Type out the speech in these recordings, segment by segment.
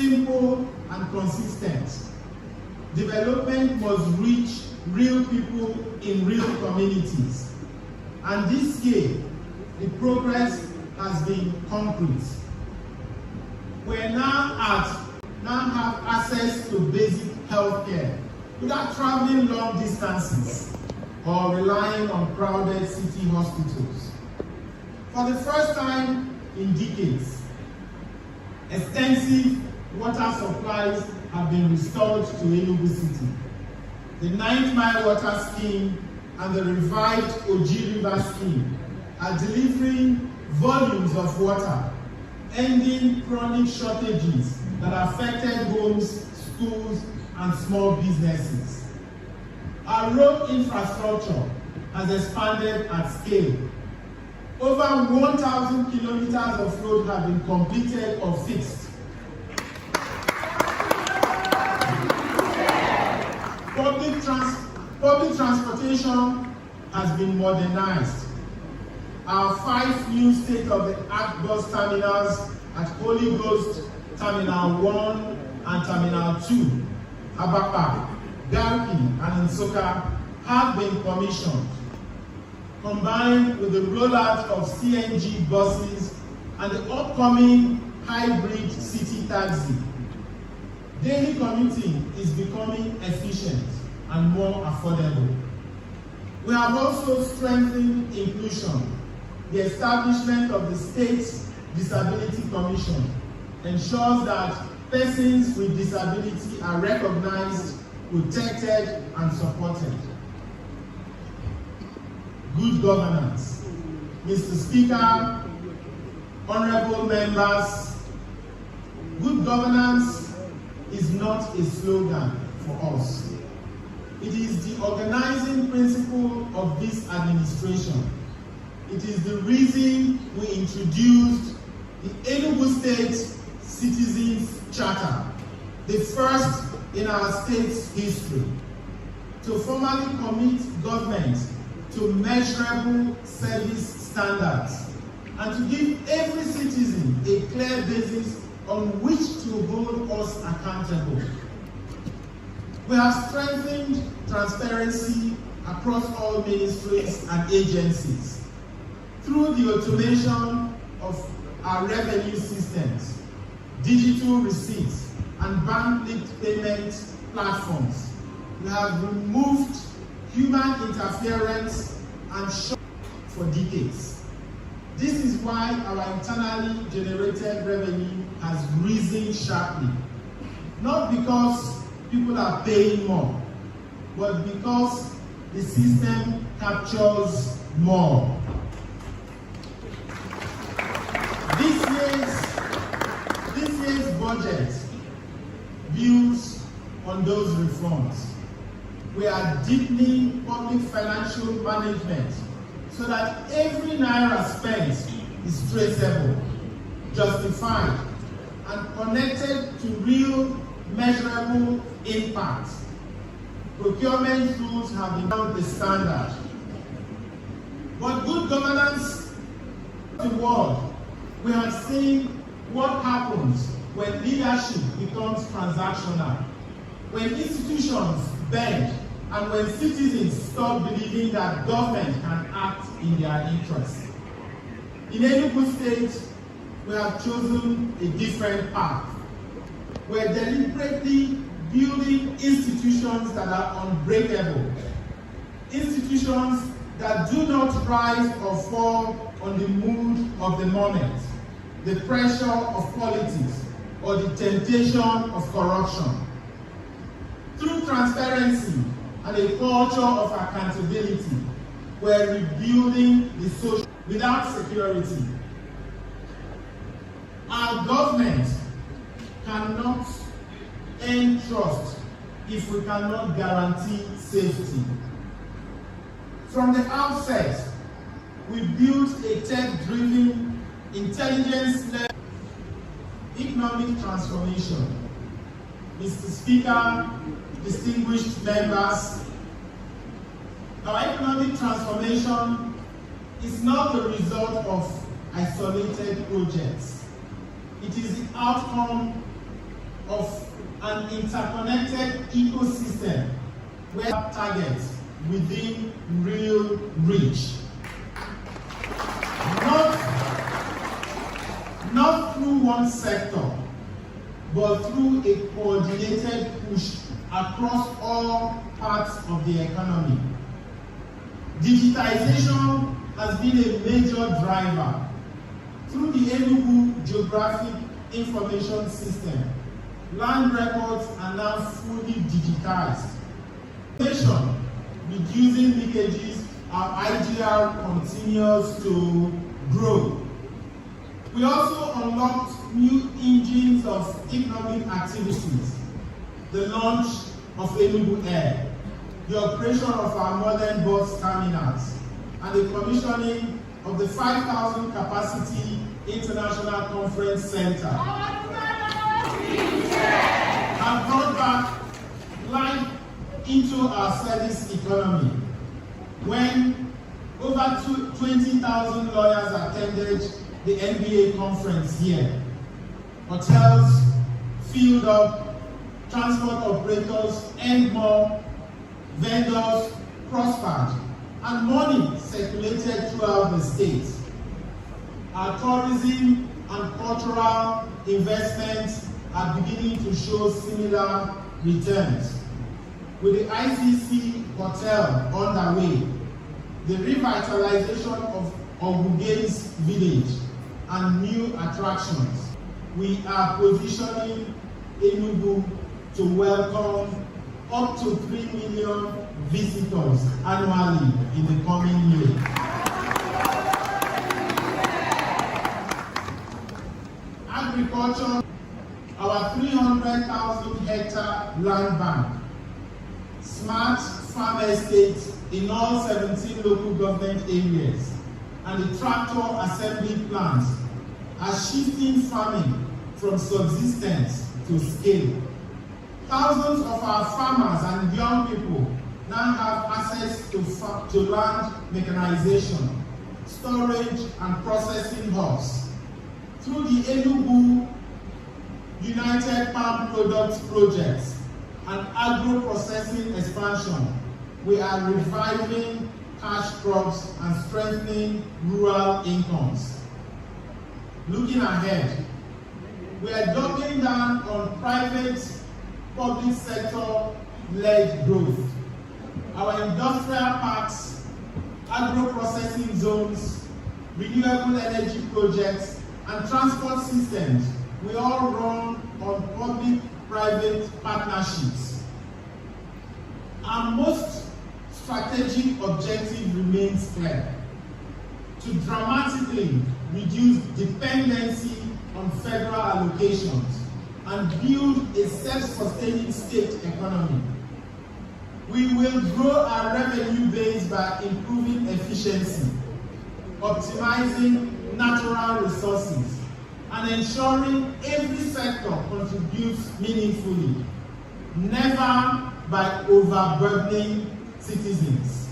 simple and consistent. Development must reach real people in real communities. And this year, the progress has been concrete. We now have access to basic health care without traveling long distances or relying on crowded city hospitals. For the first time in decades, extensive water supplies have been restored to Enugu City. The 9th Mile Water Scheme and the revived Oji River Scheme are delivering volumes of water, ending chronic shortages that affected homes, schools, and small businesses. Our road infrastructure has expanded at scale. Over 1,000 kilometers of road have been completed or fixed. Public transportation has been modernized. Our 5 new state-of-the-art bus terminals at Holy Ghost Terminal 1 and Terminal 2, Abapa, Garki, and Nsoka have been commissioned, combined with the rollout of CNG buses and the upcoming hybrid city taxi. Daily commuting is becoming efficient and more affordable. We have also strengthened inclusion. The establishment of the State Disability Commission ensures that persons with disability are recognized, protected, and supported. Good governance. Mr. Speaker, honorable members, good governance is not a slogan for us. It is the organizing principle of this administration. It is the reason we introduced the Enugu State Citizens Charter, the first in our state's history, to formally commit government to measurable service standards and to give every citizen a clear basis on which to hold us accountable. We have strengthened transparency across all ministries and agencies through the automation of our revenue systems, digital receipts, and bank-linked payment platforms. We have removed human interference and short for decades. This is why our internally generated revenue has risen sharply, not because people are paying more, but because the system captures more. This year's budget builds on those reforms. We are deepening public financial management so that every naira spent is traceable, justified, and connected to real, measurable impact. Procurement rules have become the standard. But good governance in the world, we have seen what happens when leadership becomes transactional, when institutions bend, and when citizens stop believing that government can act in their interest. In Enugu State, we have chosen a different path. We're deliberately building institutions that are unbreakable, institutions that do not rise or fall on the mood of the moment, the pressure of politics, or the temptation of corruption. Through transparency and a culture of accountability, we're rebuilding the social. Without security, our government cannot earn trust if we cannot guarantee safety. From the outset, we built a tech-driven, intelligence-led economic transformation. Mr. Speaker, distinguished members, our economic transformation is not the result of isolated projects. It is the outcome of an interconnected ecosystem where targets within real reach. Not through one sector, but through a coordinated push across all parts of the economy. Digitization has been a major driver. Through the Enugu Geographic Information System, land records are now fully digitized. Reducing leakages, our IGR continues to grow. We also unlocked new engines of economic activities, the launch of Enugu Air, the operation of our modern bus terminals, and the commissioning of the 5,000 capacity International Conference Center. And brought back life into our service economy when over 20,000 lawyers attended the NBA conference here. Hotels filled up, transport operators earned more, vendors prospered, and money circulated throughout the state. Our tourism and cultural investments are beginning to show similar returns. With the ICC Hotel underway, the revitalization of Oguge's village, and new attractions, we are positioning Enugu to welcome up to 3 million visitors annually in the coming year. Agriculture, our 300,000 hectare land bank, smart farm estates in all 17 local government areas, and the tractor assembly plants are shifting farming from subsistence to scale. Thousands of our farmers and young people now have access to land mechanization, storage, and processing hubs. Through the Enugu United Palm Products Projects and agro-processing expansion, we are reviving cash crops and strengthening rural incomes. Looking ahead, we are doubling down on private public sector-led growth. Our industrial parks, agro-processing zones, renewable energy projects, and transport systems will all run on public-private partnerships. Our most strategic objective remains clear: to dramatically reduce dependency on federal allocations and build a self-sustaining state economy. We will grow our revenue base by improving efficiency, optimizing natural resources, and ensuring every sector contributes meaningfully, never by overburdening citizens.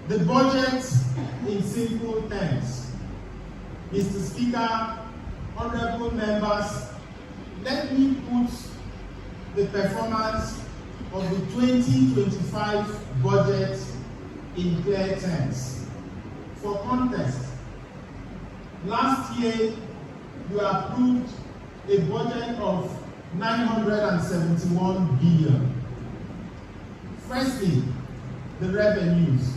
The budget in simple terms. Mr. Speaker, honorable members, let me put the performance of the 2025 budget in clear terms. For context, last year you approved a budget of 971 billion. Firstly, the revenues.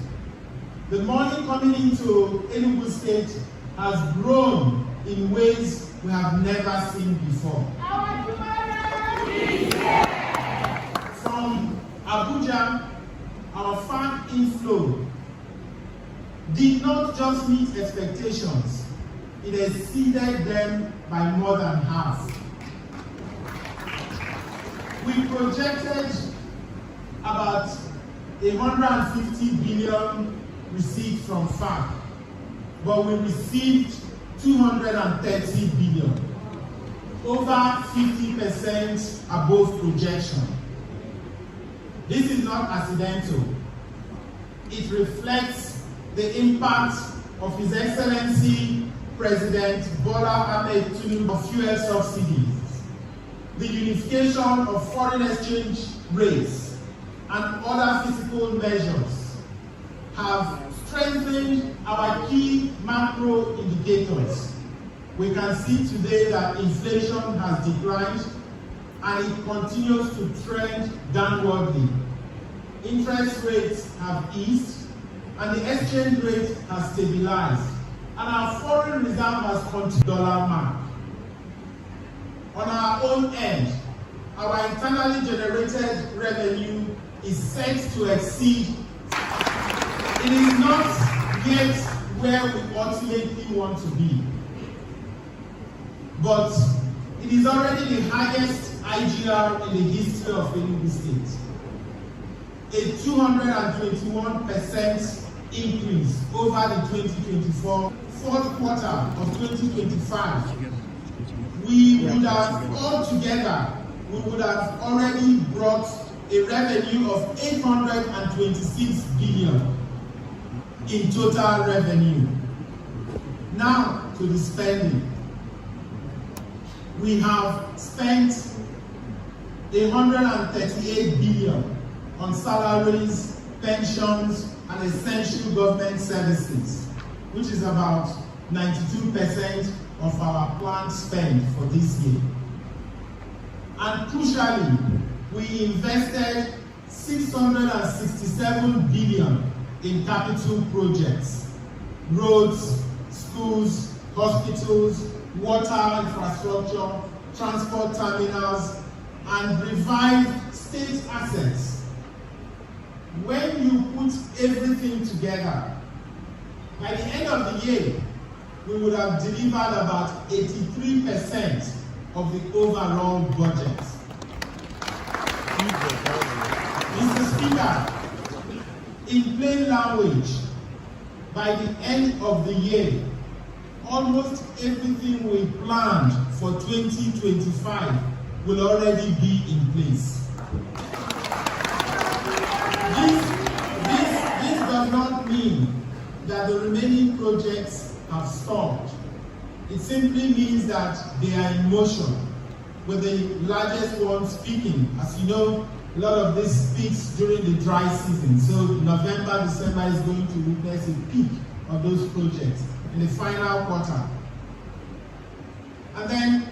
The money coming into Enugu State has grown in ways we have never seen before. From Abuja, our fund inflow did not just meet expectations, it exceeded them by more than half. We projected about 150 billion receipts from FAC, but we received 230 billion, over 50% above projection. This is not accidental. It reflects the impact of His Excellency President Bola Ahmed Tinubu of fuel subsidies, the unification of foreign exchange rates, and other fiscal measures have strengthened our key macro indicators. We can see today that inflation has declined and it continues to trend downwardly. Interest rates have eased and the exchange rate has stabilized, and our foreign reserve has come to dollar mark. On our own end, our internally generated revenue is set to exceed. It is not yet where we ultimately want to be, but it is already the highest IGR in the history of Enugu State. A 221% increase over the 2024 fourth quarter of 2025. We would have already brought a revenue of 826 billion in total revenue. Now to the spending. We have spent 138 billion on salaries, pensions, and essential government services, which is about 92% of our planned spend for this year. And crucially, we invested 667 billion in capital projects, roads, schools, hospitals, water infrastructure, transport terminals, and revived state assets. When you put everything together, by the end of the year, we would have delivered about 83% of the overall budget. Mr. Speaker, in plain language, by the end of the year, almost everything we planned for 2025 will already be in place. This does not mean that the remaining projects have stopped. It simply means that they are in motion, with the largest one peaking. As you know, a lot of this peaks during the dry season. So November, December is going to witness a peak of those projects in the final quarter. And then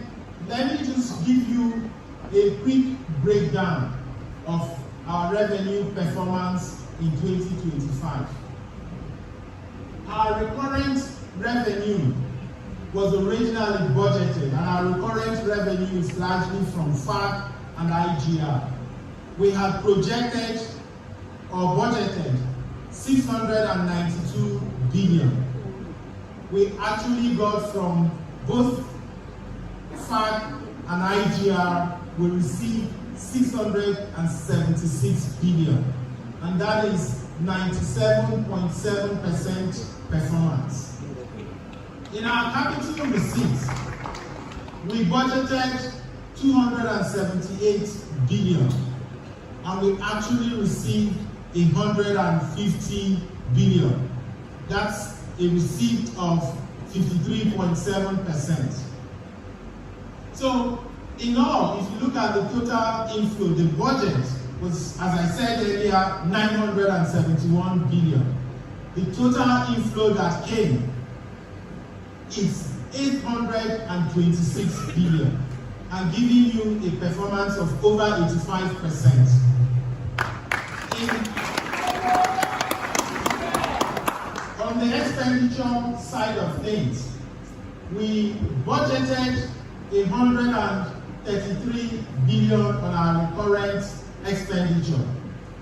let me just give you a quick breakdown of our revenue performance in 2025. Our recurrent revenue was originally budgeted, and our recurrent revenue is largely from FAC and IGR. We had projected or budgeted 692 billion. We actually got from both FAC and IGR, we received 676 billion, and that is 97.7% performance. In our capital receipts, we budgeted 278 billion, and we actually received 150 billion. That's a receipt of 53.7%. So, in all, if you look at the total inflow, the budget was, as I said earlier, 971 billion. The total inflow that came is 826 billion, and giving you a performance of over 85%. On the expenditure side of things, we budgeted 133 billion on our recurrent expenditure.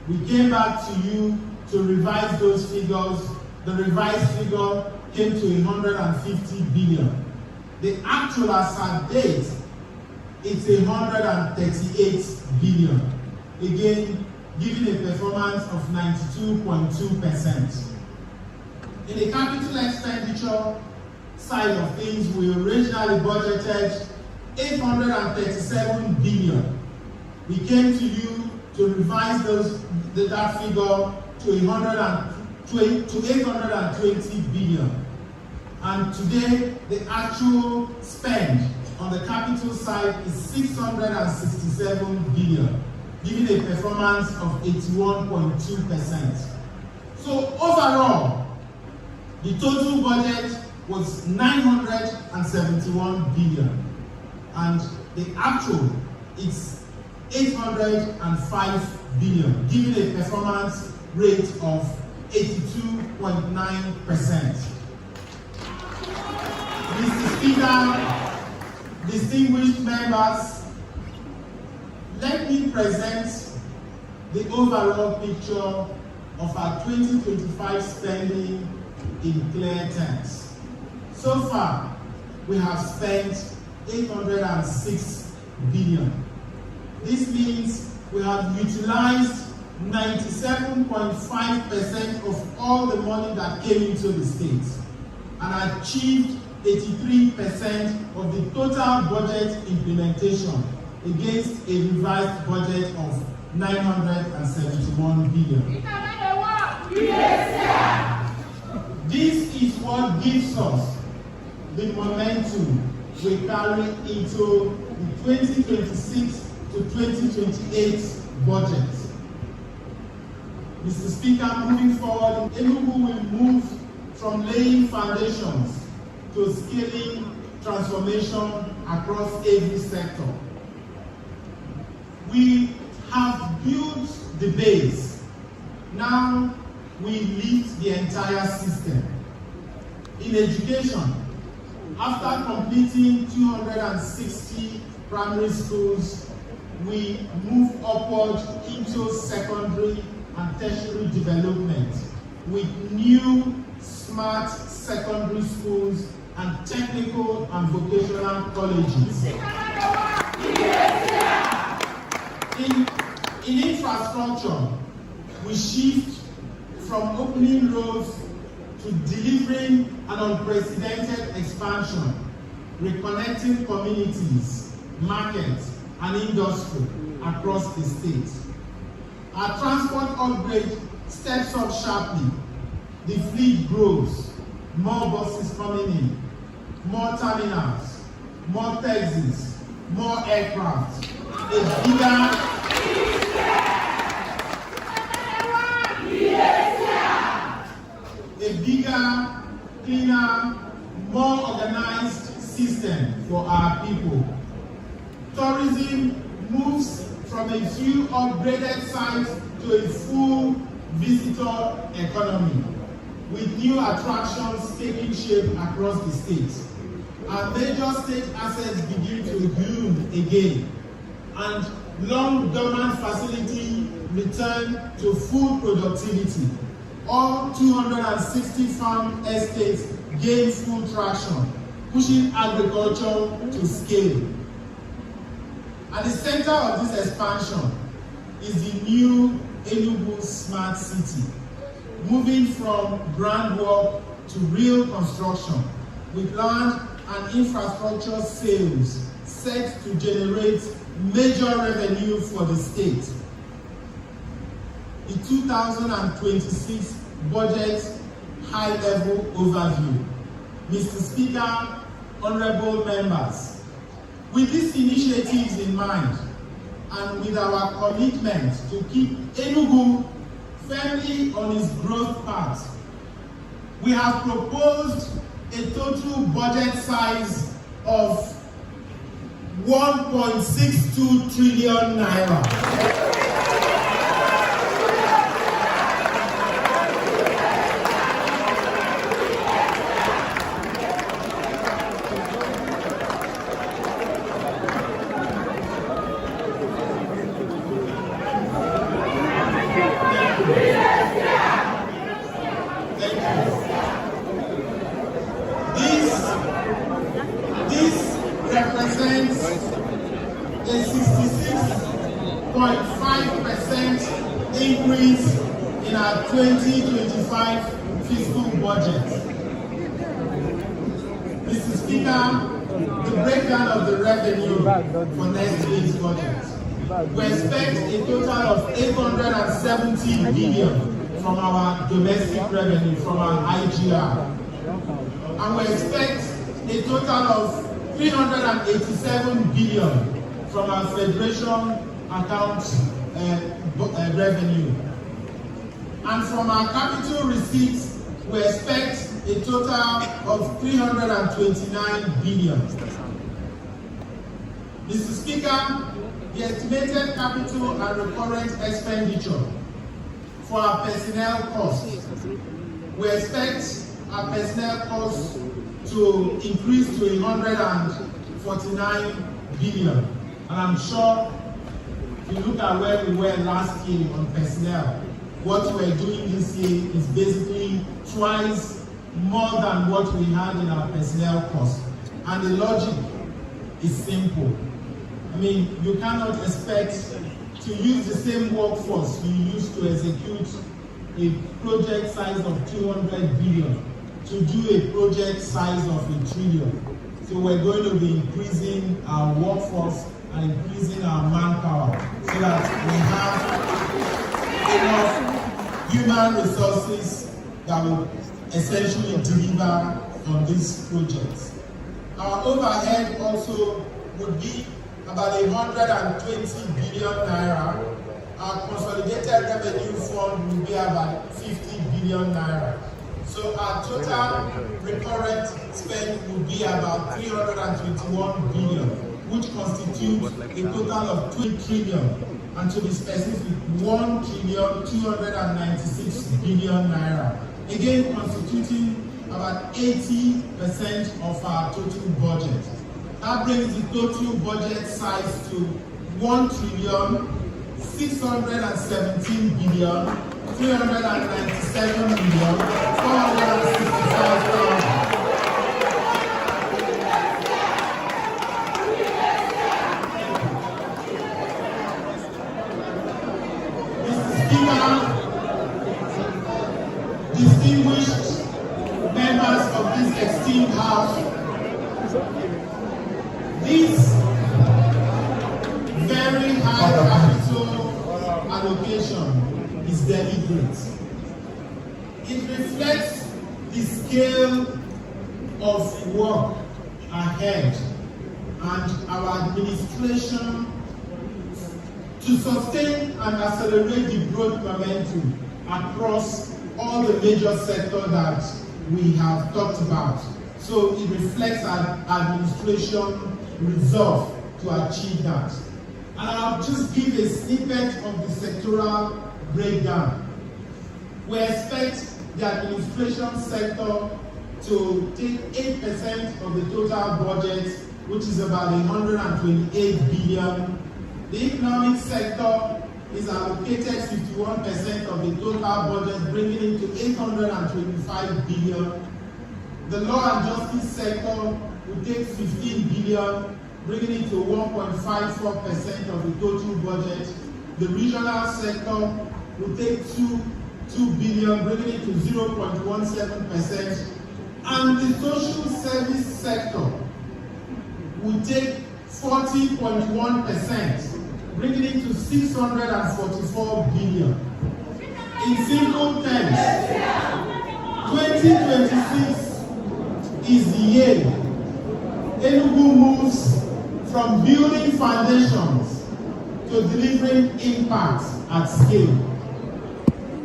We came back to you to revise those figures. The revised figure came to 150 billion. The actual as at date, it's 138 billion. Again, giving a performance of 92.2%. In the capital expenditure side of things, we originally budgeted 837 billion. We came to you to revise that figure to 820 billion. And today, the actual spend on the capital side is 667 billion, giving a performance of 81.2%. So overall, the total budget was 971 billion, and the actual is 805 billion, giving a performance rate of 82.9%. Mr. Speaker, distinguished members, let me present the overall picture of our 2025 spending in clear terms. So far, we have spent 806 billion. This means we have utilized 97.5% of all the money that came into the state and achieved 83% of the total budget implementation against a revised budget of 971 billion. This is what gives us the momentum we carry into the 2026 to 2028 budget. Mr. Speaker, moving forward, Enugu will move from laying foundations to scaling transformation across every sector. We have built the base. Now we lift the entire system. In education, after completing 260 primary schools, we move upward into secondary and tertiary development with new smart secondary schools and technical and vocational colleges. In infrastructure, we shift from opening roads to delivering an unprecedented expansion, reconnecting communities, markets, and industry across the state. Our transport upgrade steps up sharply. The fleet grows, more buses coming in, more terminals, more taxis, more aircraft, a bigger, cleaner, more organized system for our people. Tourism moves from a few upgraded sites to a full visitor economy, with new attractions taking shape across the state. Our major state assets begin to bloom again, and long dormant facilities return to full productivity. All 260 farm estates gain full traction, pushing agriculture to scale. At the center of this expansion is the new Enugu Smart City, moving from groundwork to real construction, with land and infrastructure sales set to generate major revenue for the state. The 2026 budget high-level overview. Mr. Speaker, honorable members, with these initiatives in mind, and with our commitment to keep Enugu firmly on its growth path, we have proposed a total budget size of 1.62 trillion naira. This represents a 66.5% increase in our 2025 fiscal budget. Mr. Speaker, the breakdown of the revenue for next year's budget. We expect a total of 870 billion from our domestic revenue, from our IGR. and we expect a total of 387 billion from our federation account revenue. And from our capital receipts, we expect a total of 329 billion. Mr. Speaker, the estimated capital and recurrent expenditure for our personnel costs, we expect our personnel costs to increase to 149 billion. And I'm sure if you look at where we were last year on personnel, what we're doing this year is basically twice more than what we had in our personnel costs. And the logic is simple. I mean, you cannot expect to use the same workforce you used to execute a project size of 200 billion to do a project size of $1 trillion. So we're going to be increasing our workforce and increasing our manpower so that we have enough human resources that will essentially deliver on these projects. Our overhead also would be about 120 billion naira. Our consolidated revenue fund will be about 50 billion naira. So our total recurrent spend will be about 321 billion, which constitutes a total of 2 trillion, and to be specific, 1,296 billion naira. Again, constituting about 80% of our total budget. That brings the total budget size to 1,617 billion, 397 million, 465,000. Distinguished members of this esteemed house, this very high capital allocation is deliberate. It reflects the scale of work ahead and our administration to sustain and accelerate the growth momentum across all the major sectors that we have talked about. So it reflects our administration resolve to achieve that. And I'll just give a snippet of the sectoral breakdown. We expect the administration sector to take 8% of the total budget, which is about 128 billion. The economic sector is allocated 51% of the total budget, bringing it to 825 billion. The law and justice sector will take 15 billion, bringing it to 1.54% of the total budget. The regional sector will take 2 billion, bringing it to 0.17%. And the social service sector will take 40.1%, bringing it to 644 billion. In simple terms, 2026 is the year Enugu moves from building foundations to delivering impact at scale.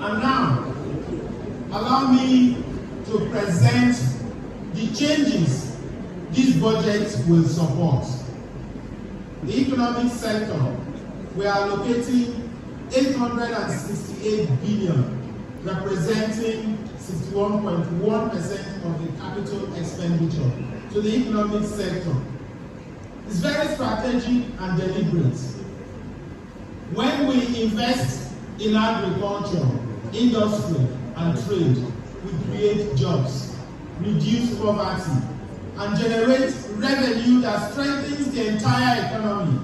And now, allow me to present the changes this budget will support. The economic sector, we are allocating 868 billion, representing 61.1% of the capital expenditure to the economic sector. It's very strategic and deliberate. When we invest in agriculture, industry, and trade, we create jobs, reduce poverty, and generate revenue that strengthens the entire economy.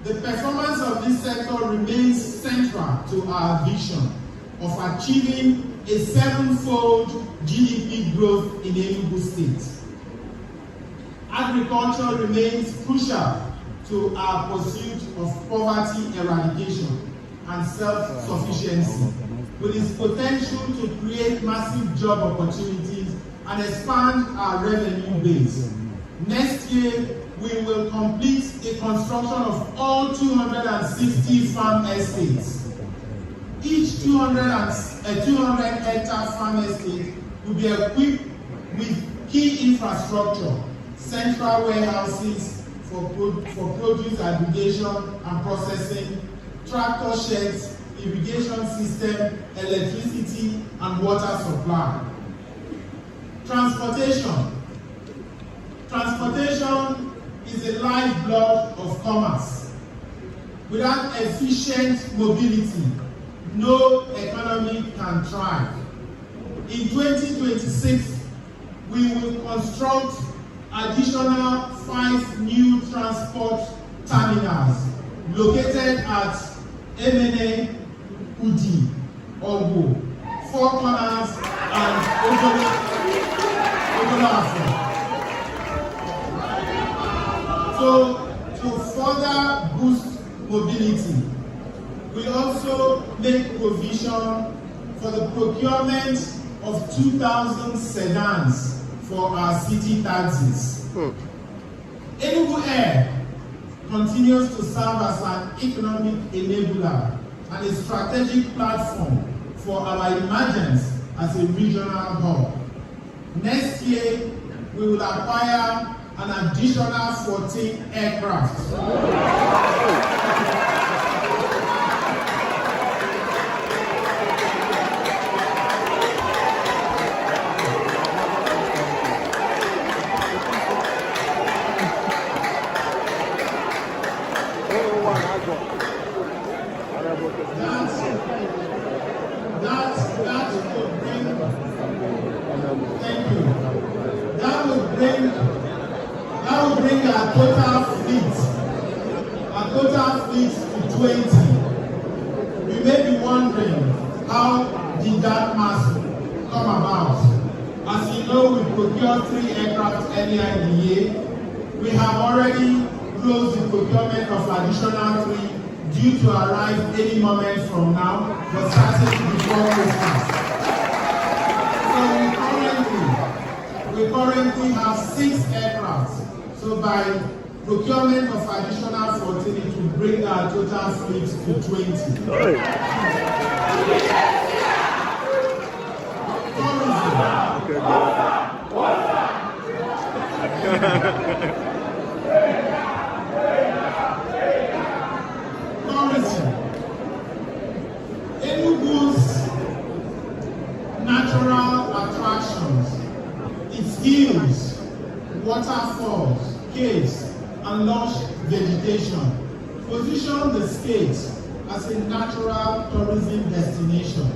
The performance of this sector remains central to our vision of achieving a 7-fold GDP growth in Enugu State. Agriculture remains crucial to our pursuit of poverty eradication and self-sufficiency, with its potential to create massive job opportunities and expand our revenue base. Next year, we will complete the construction of all 260 farm estates. Each 200-hectare farm estate will be equipped with key infrastructure, central warehouses for produce aggregation and processing, tractor sheds, irrigation system, electricity, and water supply. Transportation. Transportation is the lifeblood of commerce. Without efficient mobility, no economy can thrive. In 2026, we will construct additional 5 new transport terminals located at Emene, Udi, Ogo, Four Corners, and Ogolafo. So, to further boost mobility, we also make provision for the procurement of 2,000 sedans for our city taxis. Enugu Air continues to serve as an economic enabler and a strategic platform for our emergence as a regional hub. Next year, we will acquire an additional 14 aircraft. That will bring our total fleet to 20. You may be wondering, how did that mass come about? As you know, we procured 3 aircraft earlier in the year. We have already closed the procurement of additional 3 due to arrive any moment from now, but starting before Christmas. So we currently have 6 aircraft. So by procurement of additional 14, it will bring our total fleet to 20. Tourism. Enugu's natural attractions, its hills, waterfalls, caves, and lush vegetation position the state as a natural tourism destination.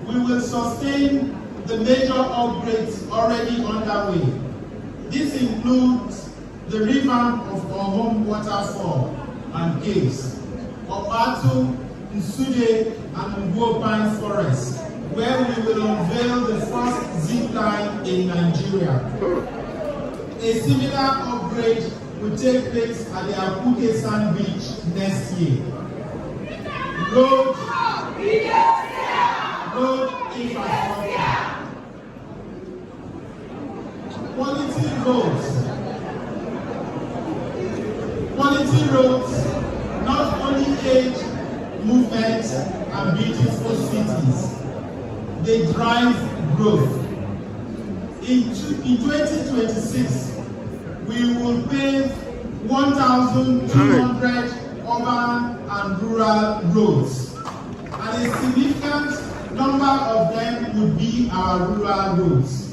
We will sustain the major upgrades already underway. This includes the revamp of our home waterfall and caves, Obatu, Nsude, and Mbah Pine Forest, where we will unveil the first zip line in Nigeria. A similar upgrade will take place at the Akuke Sand Beach next year. Road infrastructure. Quality roads not only aid movement and beautiful cities, they drive growth. In 2026, we will pave 1,200 urban and rural roads, and a significant number of them will be our rural roads.